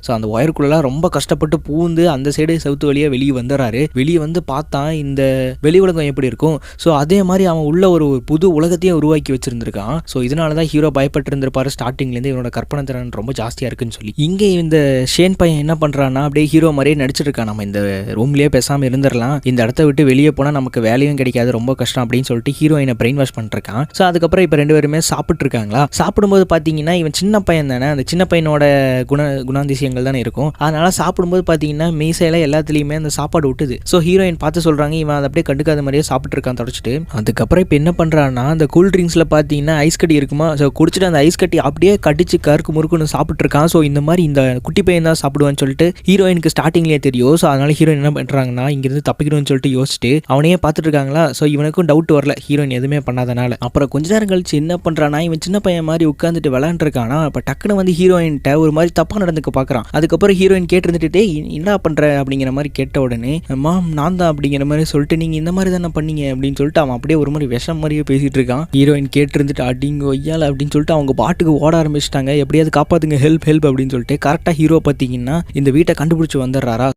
So அந்த ஒயருக்குள்ளலாம் ரொம்ப கஷ்டப்பட்டு பூந்து அந்த சைடு செவுத்து வழியாக வெளியே வந்துடுறாரு. வெளியே வந்து பார்த்தா இந்த வெளி உலகம் எப்படி இருக்கும், ஸோ அதே மாதிரி அவன் உள்ள ஒரு புது உலகத்தையே உருவாக்கி வச்சிருந்திருக்கான். ஸோ இதனால தான் ஹீரோ பயப்பட்டு இருந்திருப்பாரு ஸ்டார்டிங்லேருந்து, இவனோட கற்பனை திறன் ரொம்ப ஜாஸ்தியாக இருக்குன்னு சொல்லி. இங்கே இந்த ஷேன் பையன் என்ன பண்ணுறான்னா அப்படியே ஹீரோ மாதிரியே நடிச்சிருக்கான். நம்ம இந்த ரூம்லேயே பேசாமல் இருந்துடலாம், இந்த இடத்த விட்டு வெளியே போனால் நமக்கு வேலையும் கிடைக்காது, ரொம்ப கஷ்டம் அப்படின்னு சொல்லிட்டு ஹீரோயினை பிரெயின் வாஷ் பண்ணிருக்கான். ஸோ அதுக்கப்புறம் இப்போ 2 பேருமே சாப்பிட்டு இருக்காங்களா. சாப்பிடும்போது பார்த்தீங்கன்னா இவன் சின்ன பையன் தானே, அந்த சின்ன பையனோட குணாதிசயங்கள் தானே இருக்கும். அதனால சாப்பிடும்போது பார்த்தீங்கன்னா மீசையில எல்லாத்துலேயுமே அந்த சாப்பாடு விட்டுது. ஸோ ஹீரோயின் பார்த்து சொல்கிறாங்க, இவன் அதை அப்படியே கண்டுக்காத மாதிரியே சாப்பிட்டு இருக்கான் தொடச்சிட்டு. அதுக்கப்புறம் இப்போ என்ன பண்ணுறான்னா அந்த கூல் ட்ரிங்க்ஸில் பார்த்தீங்கன்னா ஐஸ் கட்டி இருக்குமா, ஸோ குடிச்சிட்டு அந்த ஐஸ் கட்டி அப்படியே கடிச்சு கருக்கு முறுக்குன்னு சாப்பிட்டு இருக்கான். ஸோ இந்த மாதிரி இந்த குட்டி பையன் தான் சாப்பிடுவான்னு சொல்லிட்டு ஹீரோயினுக்கு ஸ்டார்டிங்லேயே தெரியும். ஸோ அதனால ஹீரோயின் என்ன பண்ணுறாங்கன்னா இங்கிருந்து தப்பிக்கணும்னு சொல்லிட்டு யோசிச்சுட்டு அவனையே பார்த்துட்டு இருக்காங்களா. ஸோ இவனுக்கும் டவுட் வரல ஹீரோயின் எதுவுமே பண்ணாதனால. அப்புறம் கொஞ்ச நேரம் கழிச்சு என்ன பண்ணுறான்னா இவன் சின்ன பையன் மாதிரி உட்காந்துட்டு விளையாண்டுருக்கானா. இப்போ டக்குன்னு வந்து ஹீரோயின்ட்ட ஒரு மாதிரி தப்பாக நடந்துக்க பார்க்குறான். அதுக்கப்புறம் ஹீரோயின் கேட்டுருந்துட்டு என்ன பண்ணுற அப்படிங்கிற மாதிரி கேட்ட உடனே மாம் நான் தான் அப்படிங்கிற மாதிரி சொல்லிட்டு நீங்கள் இந்த மாதிரி தானே பண்ணீங்க அப்படின்னு சொல்லிட்டு அவன் அப்படியே ஒரு மாதிரி விஷம் மாதிரியே பேசிகிட்டு இருக்கான். ஹீரோயின் கேட்டுருந்துட்டு அடிங்க ஒய்யால அப்படின்னு சொல்லிட்டு அவங்க பாட்டுக்கு ஓட ஆரம்பிச்சிட்டாங்க. எப்படியாவது காப்பாற்றுங்க, ஹெல்ப் ஹெல்ப் அப்படின்னு சொல்லிட்டு. கரெக்டாக ஹீரோ பார்த்தீங்கன்னா இந்த வீட்டை கண்டுபிடிச்சி வந்துடுறாரா.